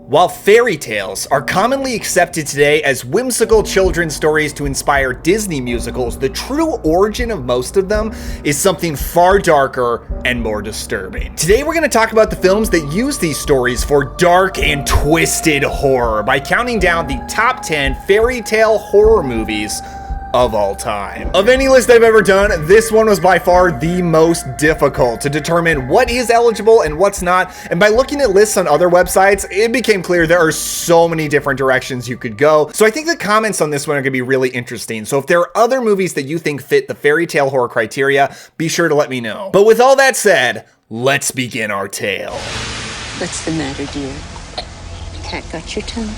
While fairy tales are commonly accepted today as whimsical children's stories to inspire Disney musicals, the true origin of most of them is something far darker and more disturbing. Today we're going to talk about the films that use these stories for dark and twisted horror by counting down the top 10 fairy tale horror movies of all time. Of any list I've ever done, this one was by far the most difficult to determine what is eligible and what's not, and by looking at lists on other websites, it became clear there are so many different directions you could go. So I think the comments on this one are gonna be really interesting. So if there are other movies that you think fit the fairy tale horror criteria, be sure to let me know. But with all that said, let's begin our tale. What's the matter, dear? Cat got your tongue?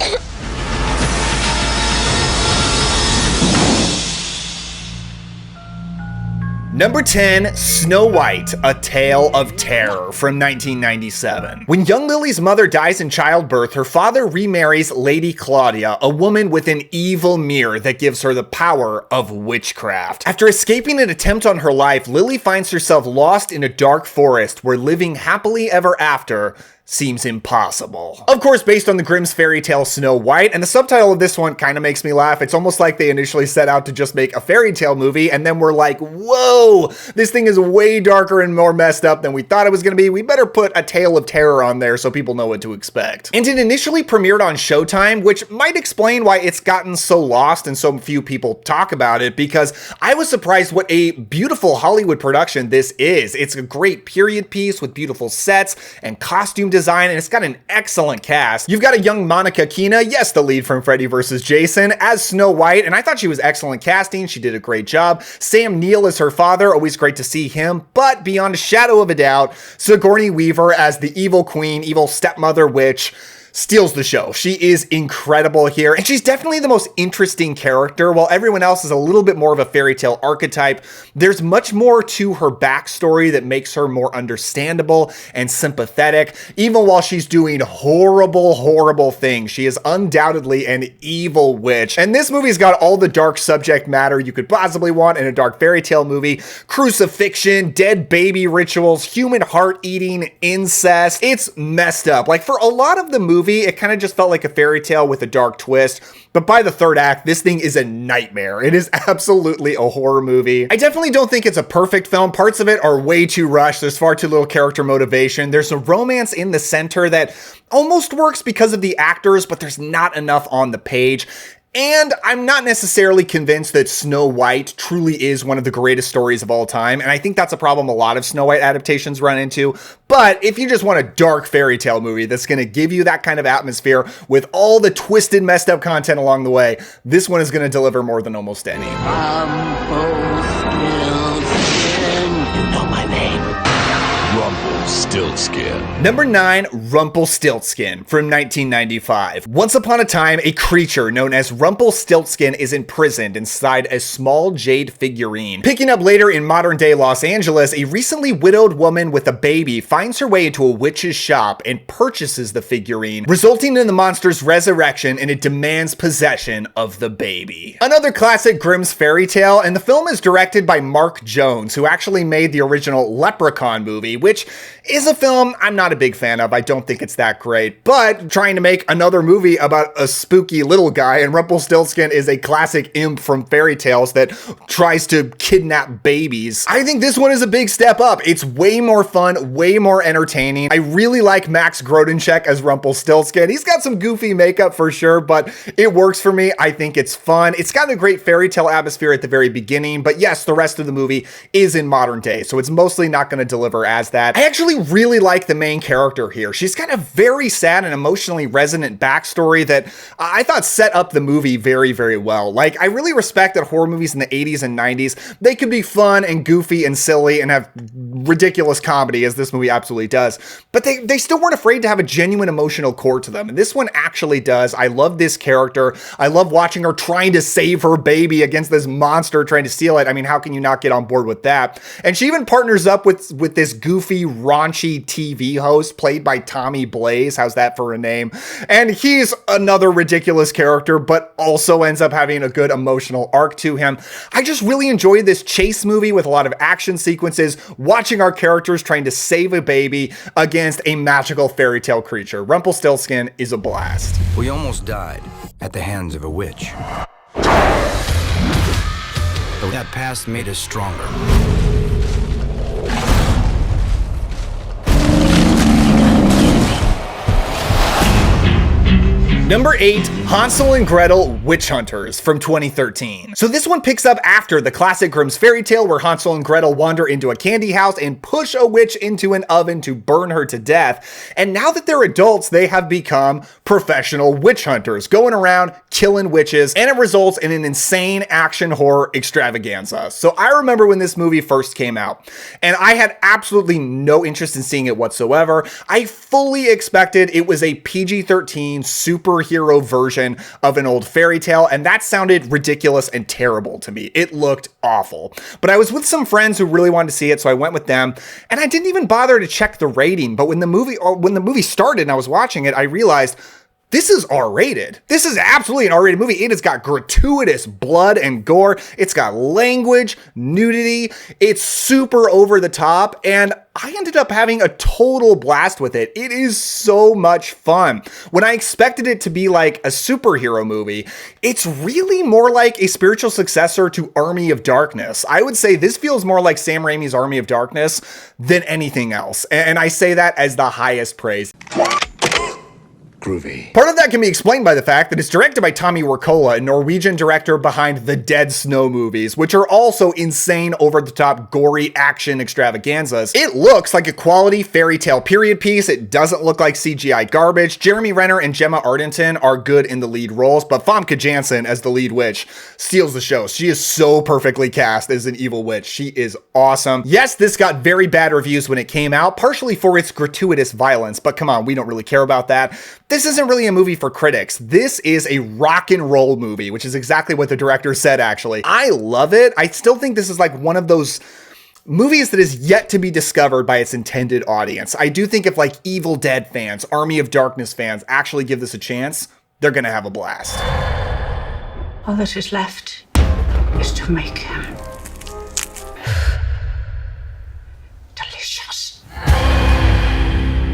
Number 10, Snow White, A Tale of Terror from 1997. When young Lily's mother dies in childbirth, her father remarries Lady Claudia, a woman with an evil mirror that gives her the power of witchcraft. After escaping an attempt on her life, Lily finds herself lost in a dark forest where living happily ever after seems impossible. Of course, based on the Grimm's fairy tale Snow White, and the subtitle of this one kind of makes me laugh. It's almost like they initially set out to just make a fairy tale movie, and then we're like, whoa, this thing is way darker and more messed up than we thought it was gonna be. We better put A Tale of Terror on there so people know what to expect. And it initially premiered on Showtime, which might explain why it's gotten so lost and so few people talk about it, because I was surprised what a beautiful Hollywood production this is. It's a great period piece with beautiful sets and costume design, and it's got an excellent cast. You've got a young Monica Keena, yes, the lead from Freddy vs. Jason, as Snow White, and I thought she was excellent casting. She did a great job. Sam Neill as her father, always great to see him, but beyond a shadow of a doubt, Sigourney Weaver as the evil queen, evil stepmother witch, steals the show. She is incredible here, and she's definitely the most interesting character. While everyone else is a little bit more of a fairy tale archetype, there's much more to her backstory that makes her more understandable and sympathetic. Even while she's doing horrible, horrible things, she is undoubtedly an evil witch. And this movie's got all the dark subject matter you could possibly want in a dark fairy tale movie. Crucifixion, dead baby rituals, human heart eating, incest. It's messed up. Like, for a lot of the movie, it kind of just felt like a fairy tale with a dark twist. But by the third act, this thing is a nightmare. It is absolutely a horror movie. I definitely don't think it's a perfect film. Parts of it are way too rushed. There's far too little character motivation. There's a romance in the center that almost works because of the actors, but there's not enough on the page. And I'm not necessarily convinced that Snow White truly is one of the greatest stories of all time. And I think that's a problem a lot of Snow White adaptations run into. But if you just want a dark fairy tale movie that's going to give you that kind of atmosphere with all the twisted, messed up content along the way, this one is going to deliver more than almost any. You know my name. Rumpelstiltskin. Number 9, Rumpelstiltskin from 1995. Once upon a time, a creature known as Rumpelstiltskin is imprisoned inside a small jade figurine. Picking up later in modern-day Los Angeles, a recently widowed woman with a baby finds her way into a witch's shop and purchases the figurine, resulting in the monster's resurrection, and it demands possession of the baby. Another classic Grimm's fairy tale, and the film is directed by Mark Jones, who actually made the original Leprechaun movie, which is a film I'm not a big fan of. I don't think it's that great, but trying to make another movie about a spooky little guy, and Rumpelstiltskin is a classic imp from fairy tales that tries to kidnap babies. I think this one is a big step up. It's way more fun, way more entertaining. I really like Max Grodenchek as Rumpelstiltskin. He's got some goofy makeup for sure, but it works for me. I think it's fun. It's got a great fairy tale atmosphere at the very beginning, but yes, the rest of the movie is in modern day, so it's mostly not going to deliver as that. I actually really like the main character here. She's got a very sad and emotionally resonant backstory that I thought set up the movie very, very well. Like, I really respect that horror movies in the 80s and 90s, they could be fun and goofy and silly and have ridiculous comedy, as this movie absolutely does, but they still weren't afraid to have a genuine emotional core to them, and this one actually does. I love this character. I love watching her trying to save her baby against this monster trying to steal it. I mean, how can you not get on board with that? And she even partners up with this goofy, raunchy TV host played by Tommy Blaze. How's that for a name? And he's another ridiculous character, but also ends up having a good emotional arc to him. I just really enjoyed this chase movie with a lot of action sequences, watching our characters trying to save a baby against a magical fairy tale creature. Rumpelstiltskin is a blast. We almost died at the hands of a witch. But that past made us stronger. Number 8, Hansel and Gretel Witch Hunters from 2013. So this one picks up after the classic Grimm's fairy tale where Hansel and Gretel wander into a candy house and push a witch into an oven to burn her to death. And now that they're adults, they have become professional witch hunters, going around killing witches, and it results in an insane action horror extravaganza. So I remember when this movie first came out, and I had absolutely no interest in seeing it whatsoever. I fully expected it was a PG-13 superhero version of an old fairy tale, and that sounded ridiculous and terrible to me. It looked awful. But I was with some friends who really wanted to see it, so I went with them, and I didn't even bother to check the rating. But when the movie started and I was watching it, I realized this is R-rated. This is absolutely an R-rated movie. It has got gratuitous blood and gore. It's got language, nudity. It's super over the top, and I ended up having a total blast with it. It is so much fun. When I expected it to be like a superhero movie, it's really more like a spiritual successor to Army of Darkness. I would say this feels more like Sam Raimi's Army of Darkness than anything else, and I say that as the highest praise. Groovy. Part of that can be explained by the fact that it's directed by Tommy Wirkola, a Norwegian director behind the Dead Snow movies, which are also insane, over-the-top, gory action extravaganzas. It looks like a quality fairy tale period piece. It doesn't look like CGI garbage. Jeremy Renner and Gemma Arterton are good in the lead roles, but Famke Janssen as the lead witch steals the show. She is so perfectly cast as an evil witch. She is awesome. Yes, this got very bad reviews when it came out, partially for its gratuitous violence, but come on, we don't really care about that. This isn't really a movie for critics. This is a rock and roll movie, which is exactly what the director said, actually. I love it. I still think this is like one of those movies that is yet to be discovered by its intended audience. I do think if like Evil Dead fans, Army of Darkness fans actually give this a chance, they're gonna have a blast. All that is left is to make him delicious.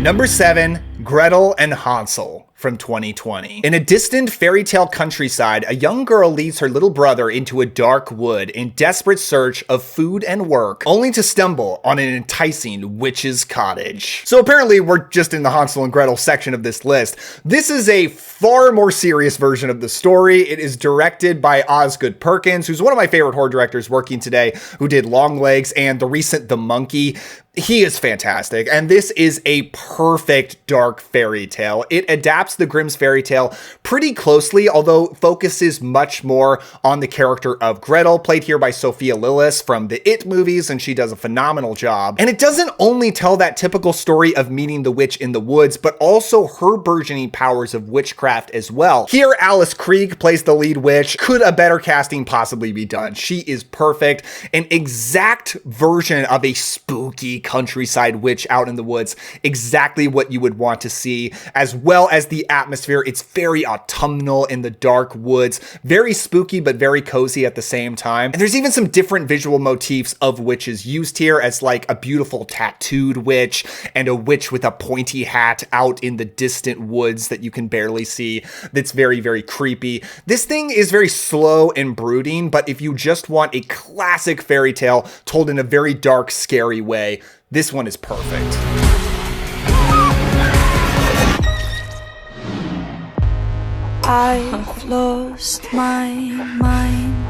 Number 7, Gretel and Hansel from 2020. In a distant fairy tale countryside, a young girl leads her little brother into a dark wood in desperate search of food and work, only to stumble on an enticing witch's cottage. So apparently we're just in the Hansel and Gretel section of this list. This is a far more serious version of the story. It is directed by Osgood Perkins, who's one of my favorite horror directors working today, who did Longlegs and the recent The Monkey. He is fantastic, and this is a perfect dark fairy tale. It adapts the Grimm's fairy tale pretty closely, although focuses much more on the character of Gretel, played here by Sophia Lillis from the It movies, and she does a phenomenal job. And it doesn't only tell that typical story of meeting the witch in the woods, but also her burgeoning powers of witchcraft as well. Here, Alice Krieg plays the lead witch. Could a better casting possibly be done? She is perfect, an exact version of a spooky countryside witch out in the woods, exactly what you would want to see, as well as the atmosphere. It's very autumnal in the dark woods, very spooky but very cozy at the same time. And there's even some different visual motifs of witches used here, as like a beautiful tattooed witch and a witch with a pointy hat out in the distant woods that you can barely see. That's very, very creepy. This thing is very slow and brooding, but if you just want a classic fairy tale told in a very dark, scary way, this one is perfect. I've lost my mind.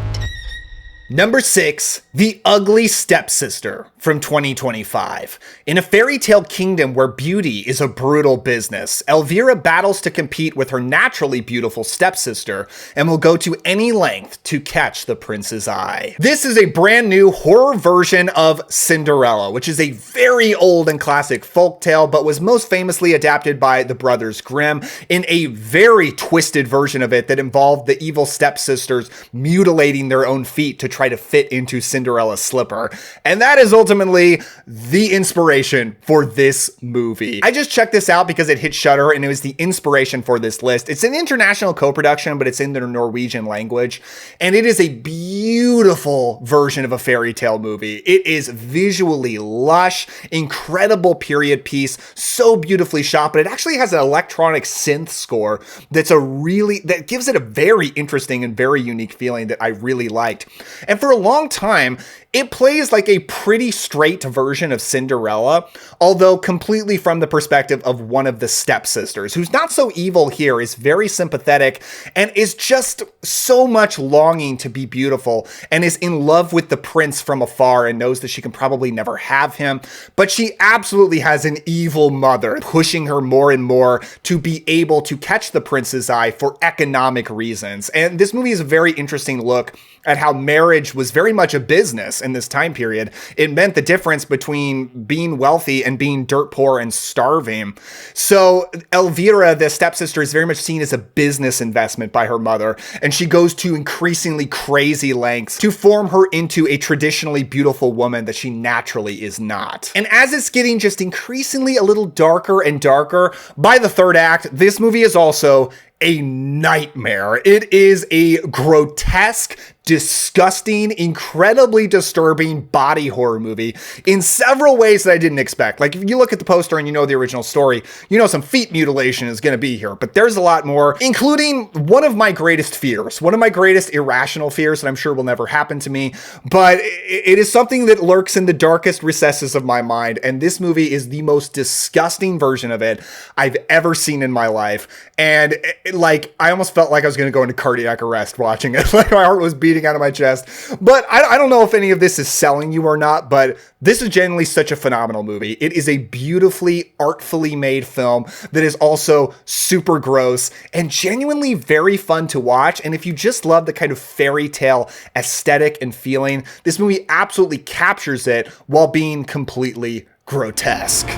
Number 6, The Ugly Stepsister from 2025. In a fairy tale kingdom where beauty is a brutal business, Elvira battles to compete with her naturally beautiful stepsister and will go to any length to catch the prince's eye. This is a brand new horror version of Cinderella, which is a very old and classic folktale, but was most famously adapted by the Brothers Grimm in a very twisted version of it that involved the evil stepsisters mutilating their own feet to try to fit into Cinderella's slipper. And that is ultimately the inspiration for this movie. I just checked this out because it hit Shudder and it was the inspiration for this list. It's an international co-production, but it's in the Norwegian language. And it is a beautiful version of a fairy tale movie. It is visually lush, incredible period piece, so beautifully shot, but it actually has an electronic synth score that gives it a very interesting and very unique feeling that I really liked. And for a long time, it plays like a pretty straight version of Cinderella, although completely from the perspective of one of the stepsisters, who's not so evil here, is very sympathetic, and is just so much longing to be beautiful, and is in love with the prince from afar and knows that she can probably never have him. But she absolutely has an evil mother pushing her more and more to be able to catch the prince's eye for economic reasons. And this movie is a very interesting look at how marriage was very much a business in this time period. It meant the difference between being wealthy and being dirt poor and starving. So Elvira, the stepsister, is very much seen as a business investment by her mother, and she goes to increasingly crazy lengths to form her into a traditionally beautiful woman that she naturally is not. And as it's getting just increasingly a little darker and darker, by the third act, this movie is also a nightmare. It is a grotesque, disgusting, incredibly disturbing body horror movie in several ways that I didn't expect. Like, if you look at the poster and you know the original story, you know some feet mutilation is going to be here, but there's a lot more, including one of my greatest fears, one of my greatest irrational fears that I'm sure will never happen to me, but it is something that lurks in the darkest recesses of my mind, and this movie is the most disgusting version of it I've ever seen in my life. And I almost felt like I was going to go into cardiac arrest watching it. Like, my heart was beating out of my chest. But I don't know if any of this is selling you or not, but this is genuinely such a phenomenal movie. It is a beautifully, artfully made film that is also super gross and genuinely very fun to watch. And if you just love the kind of fairy tale aesthetic and feeling, this movie absolutely captures it while being completely grotesque.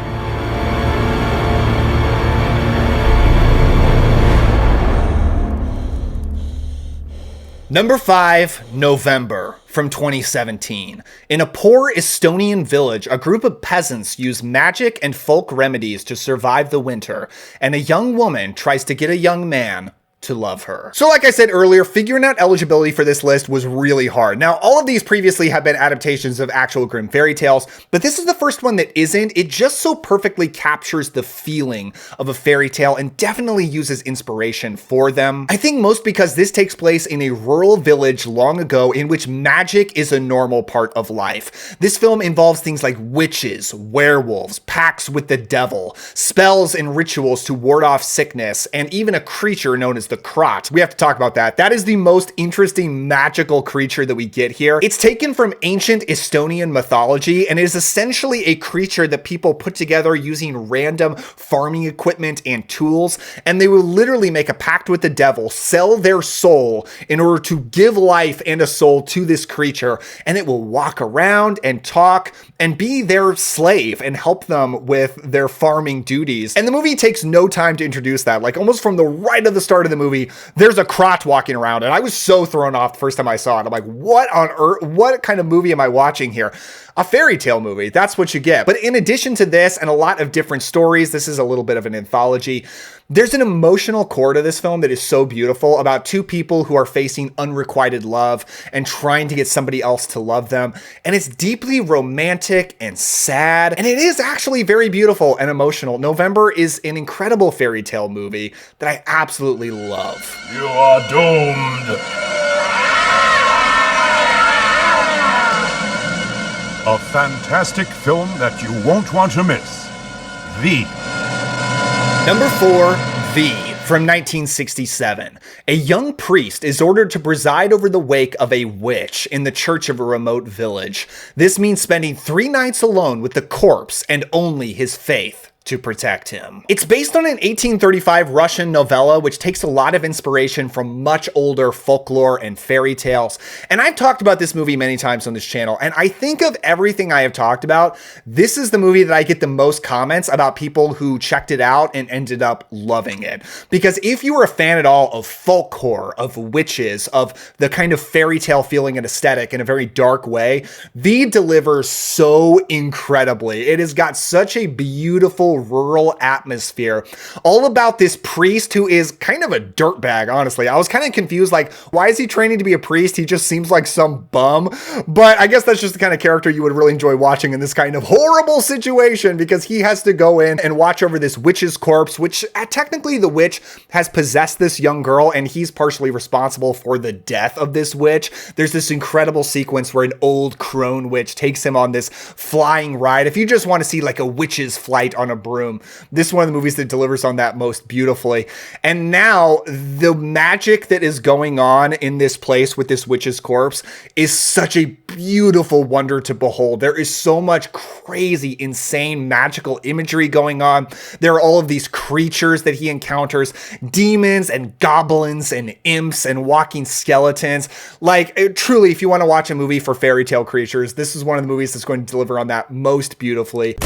Number 5, November, from 2017. In a poor Estonian village, a group of peasants use magic and folk remedies to survive the winter, and a young woman tries to get a young man to love her. So like I said earlier, figuring out eligibility for this list was really hard. Now, all of these previously have been adaptations of actual Grimm fairy tales, but this is the first one that isn't. It just so perfectly captures the feeling of a fairy tale and definitely uses inspiration for them. I think most because this takes place in a rural village long ago in which magic is a normal part of life. This film involves things like witches, werewolves, pacts with the devil, spells and rituals to ward off sickness, and even a creature known as the Krot. We have to talk about that. That is the most interesting magical creature that we get here. It's taken from ancient Estonian mythology and is essentially a creature that people put together using random farming equipment and tools, and they will literally make a pact with the devil, sell their soul in order to give life and a soul to this creature, and it will walk around and talk and be their slave and help them with their farming duties. And the movie takes no time to introduce that. Like, almost from the right of the start of the movie, there's a Krot walking around, and I was so thrown off the first time I saw it. I'm like, what on earth? What kind of movie am I watching here? A fairy tale movie. That's what you get. But in addition to this and a lot of different stories, this is a little bit of an anthology. There's an emotional core to this film that is so beautiful about two people who are facing unrequited love and trying to get somebody else to love them. And it's deeply romantic and sad. And it is actually very beautiful and emotional. November is an incredible fairy tale movie that I absolutely love. You are doomed. A fantastic film that you won't want to miss. V. Number 4, V, from 1967. A young priest is ordered to preside over the wake of a witch in the church of a remote village. This means spending 3 nights alone with the corpse and only his faith to protect him. It's based on an 1835 Russian novella, which takes a lot of inspiration from much older folklore and fairy tales. And I've talked about this movie many times on this channel, and I think of everything I have talked about, this is the movie that I get the most comments about people who checked it out and ended up loving it. Because if you were a fan at all of folk horror, of witches, of the kind of fairy tale feeling and aesthetic in a very dark way, V delivers so incredibly. It has got such a beautiful rural atmosphere, all about this priest who is kind of a dirtbag, honestly. I was kind of confused, like, why is he training to be a priest? He just seems like some bum. But I guess that's just the kind of character you would really enjoy watching in this kind of horrible situation, because he has to go in and watch over this witch's corpse, which technically the witch has possessed this young girl, and he's partially responsible for the death of this witch. There's this incredible sequence where an old crone witch takes him on this flying ride. If you just want to see like a witch's flight on a broom, this is one of the movies that delivers on that most beautifully. And now the magic that is going on in this place with this witch's corpse is such a beautiful wonder to behold. There is so much crazy, insane, magical imagery going on. There are all of these creatures that he encounters, demons and goblins and imps and walking skeletons. Like, truly, if you want to watch a movie for fairy tale creatures, this is one of the movies that's going to deliver on that most beautifully.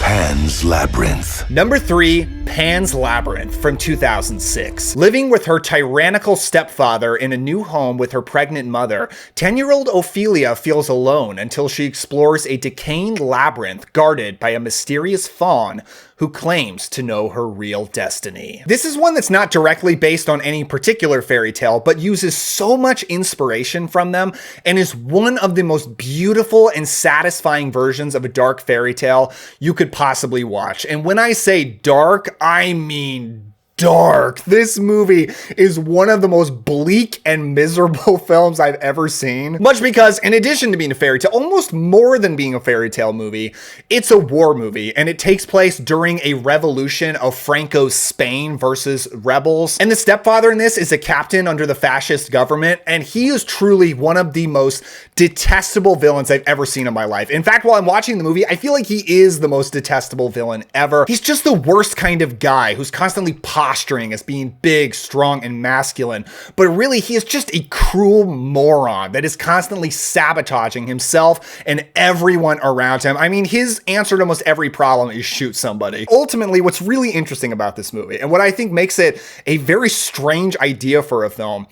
Pan's Labyrinth. Number 3, Pan's Labyrinth from 2006. Living with her tyrannical stepfather in a new home with her pregnant mother, 10-year-old Ophelia feels alone until she explores a decaying labyrinth guarded by a mysterious faun who claims to know her real destiny. This is one that's not directly based on any particular fairy tale, but uses so much inspiration from them and is one of the most beautiful and satisfying versions of a dark fairy tale you could possibly watch. And when I say dark, I mean dark. This movie is one of the most bleak and miserable films I've ever seen. Much because, in addition to being a fairy tale, almost more than being a fairy tale movie, it's a war movie, and it takes place during a revolution of Franco's Spain versus rebels. And the stepfather in this is a captain under the fascist government, and he is truly one of the most detestable villains I've ever seen in my life. In fact, while I'm watching the movie, I feel like he is the most detestable villain ever. He's just the worst kind of guy who's constantly posturing as being big, strong, and masculine. But really, he is just a cruel moron that is constantly sabotaging himself and everyone around him. I mean, his answer to almost every problem is shoot somebody. Ultimately, what's really interesting about this movie, and what I think makes it a very strange idea for a film,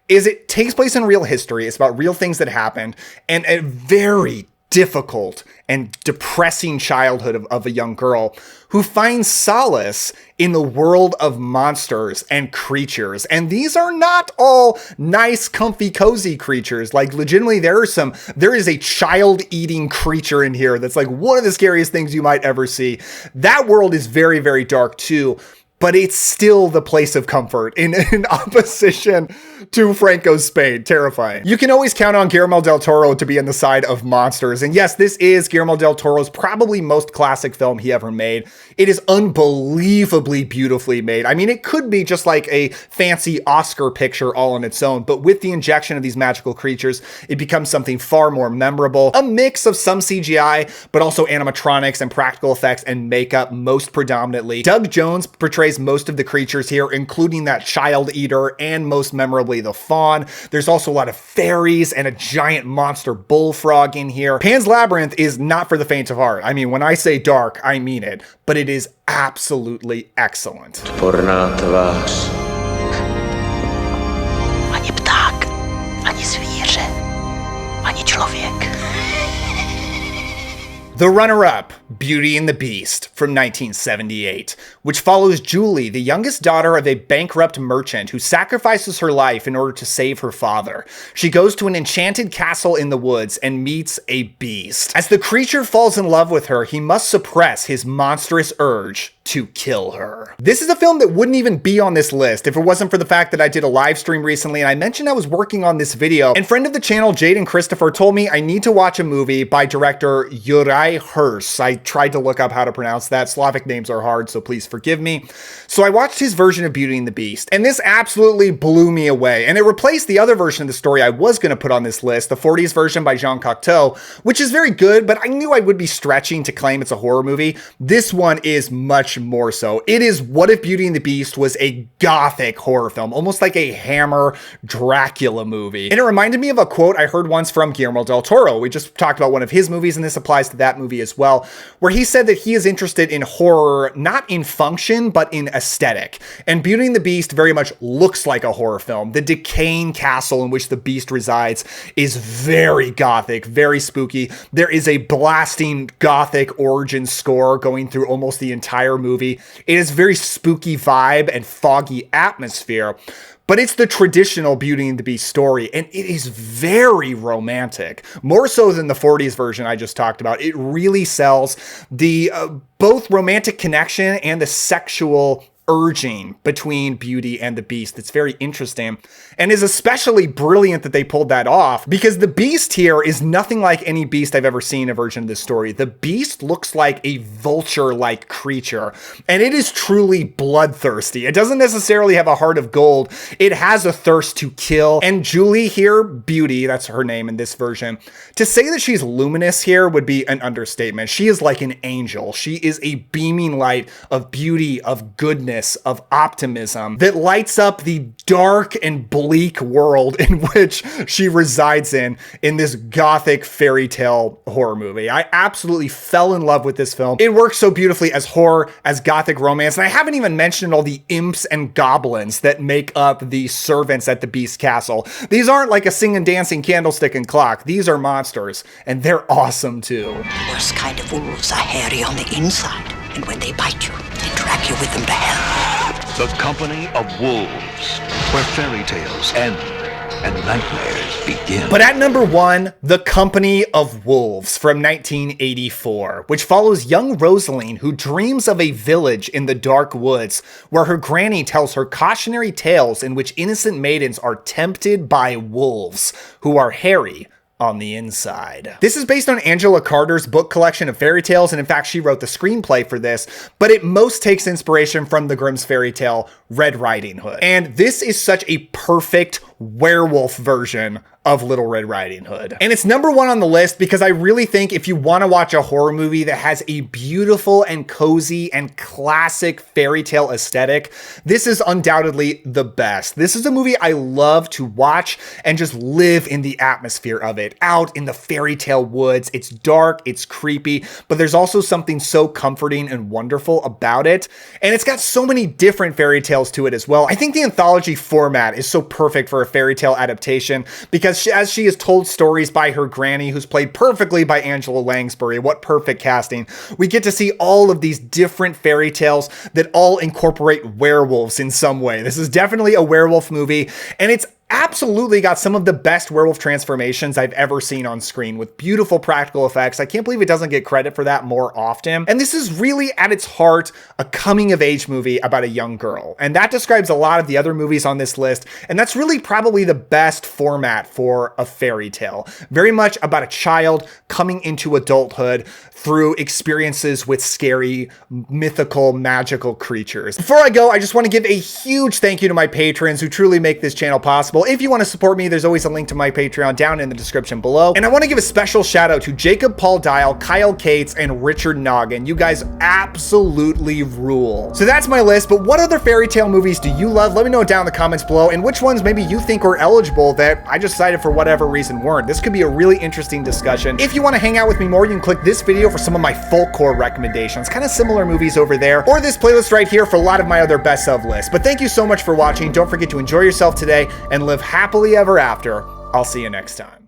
is it takes place in real history. It's about real things that happened, and a very difficult and depressing childhood of a young girl who finds solace in the world of monsters and creatures. And these are not all nice, comfy, cozy creatures. Like, legitimately, there is a child-eating creature in here that's like one of the scariest things you might ever see. That world is very, very dark too, but it's still the place of comfort in opposition to Franco's Spain. Terrifying. You can always count on Guillermo del Toro to be on the side of monsters. And yes, this is Guillermo del Toro's probably most classic film he ever made. It is unbelievably beautifully made. I mean, it could be just like a fancy Oscar picture all on its own, but with the injection of these magical creatures, it becomes something far more memorable. A mix of some CGI, but also animatronics and practical effects and makeup most predominantly. Doug Jones portrays most of the creatures here, including that child eater and most memorably the faun. There's also a lot of fairies and a giant monster bullfrog in here. Pan's Labyrinth is not for the faint of heart. I mean, when I say dark, I mean it, but it is absolutely excellent. Odporná tvář. Ani pták, ani zvíře, ani člověk. The runner-up, Beauty and the Beast from 1978, which follows Julie, the youngest daughter of a bankrupt merchant who sacrifices her life in order to save her father. She goes to an enchanted castle in the woods and meets a beast. As the creature falls in love with her, he must suppress his monstrous urge to kill her. This is a film that wouldn't even be on this list if it wasn't for the fact that I did a live stream recently and I mentioned I was working on this video, and friend of the channel Jaden Christopher told me I need to watch a movie by director Uri Hers. I tried to look up how to pronounce that. Slavic names are hard, so please forgive me. So I watched his version of Beauty and the Beast, and this absolutely blew me away, and it replaced the other version of the story I was going to put on this list, the 40s version by Jean Cocteau, which is very good, but I knew I would be stretching to claim it's a horror movie. This one is much more so. It is what if Beauty and the Beast was a gothic horror film, almost like a Hammer Dracula movie. And it reminded me of a quote I heard once from Guillermo del Toro. We just talked about one of his movies, and this applies to that movie as well, where he said that he is interested in horror, not in function, but in aesthetic. And Beauty and the Beast very much looks like a horror film. The decaying castle in which the beast resides is very gothic, very spooky. There is a blasting gothic origin score going through almost the entire movie. It is very spooky vibe and foggy atmosphere, but it's the traditional Beauty and the Beast story, and it is very romantic, more so than the 40s version I just talked about. It really sells the both romantic connection and the sexual urging between Beauty and the Beast. That's very interesting, and is especially brilliant that they pulled that off, because the Beast here is nothing like any beast I've ever seen a version of this story. The Beast looks like a vulture-like creature, and it is truly bloodthirsty. It doesn't necessarily have a heart of gold. It has a thirst to kill, and Julie here, Beauty, that's her name in this version, to say that she's luminous here would be an understatement. She is like an angel. She is a beaming light of beauty, of goodness, of optimism that lights up the dark and bleak world in which she resides in this gothic fairy tale horror movie. I absolutely fell in love with this film. It works so beautifully as horror, as gothic romance, and I haven't even mentioned all the imps and goblins that make up the servants at the Beast Castle. These aren't like a singing, dancing candlestick and clock. These are monsters, and they're awesome too. The worst kind of wolves are hairy on the inside, and when they bite you, they drag you with them to hell. The Company of Wolves, where fairy tales end and nightmares begin. But at number 1, The Company of Wolves from 1984, which follows young Rosaline, who dreams of a village in the dark woods where her granny tells her cautionary tales in which innocent maidens are tempted by wolves who are hairy on the inside. This is based on Angela Carter's book collection of fairy tales, and in fact, she wrote the screenplay for this, but it most takes inspiration from the Grimm's fairy tale Red Riding Hood. And this is such a perfect werewolf version of Little Red Riding Hood. And it's number 1 on the list because I really think if you want to watch a horror movie that has a beautiful and cozy and classic fairy tale aesthetic, this is undoubtedly the best. This is a movie I love to watch and just live in the atmosphere of it, out in the fairy tale woods. It's dark, it's creepy, but there's also something so comforting and wonderful about it. And it's got so many different fairy tales to it as well. I think the anthology format is so perfect for a fairy tale adaptation because as she is told stories by her granny, who's played perfectly by Angela Lansbury. What perfect casting. We get to see all of these different fairy tales that all incorporate werewolves in some way. This is definitely a werewolf movie, and it's absolutely got some of the best werewolf transformations I've ever seen on screen, with beautiful practical effects. I can't believe it doesn't get credit for that more often. And this is really at its heart a coming of age movie about a young girl. And that describes a lot of the other movies on this list. And that's really probably the best format for a fairy tale. Very much about a child coming into adulthood through experiences with scary, mythical, magical creatures. Before I go, I just want to give a huge thank you to my patrons who truly make this channel possible. If you want to support me, there's always a link to my Patreon down in the description below. And I want to give a special shout out to Jacob Paul Dial, Kyle Cates, and Richard Noggin. You guys absolutely rule. So that's my list, but what other fairy tale movies do you love? Let me know down in the comments below, and which ones maybe you think were eligible that I just decided for whatever reason weren't. This could be a really interesting discussion. If you want to hang out with me more, you can click this video for some of my full core recommendations, kind of similar movies over there, or this playlist right here for a lot of my other best of lists. But thank you so much for watching. Don't forget to enjoy yourself today and live happily ever after. I'll see you next time.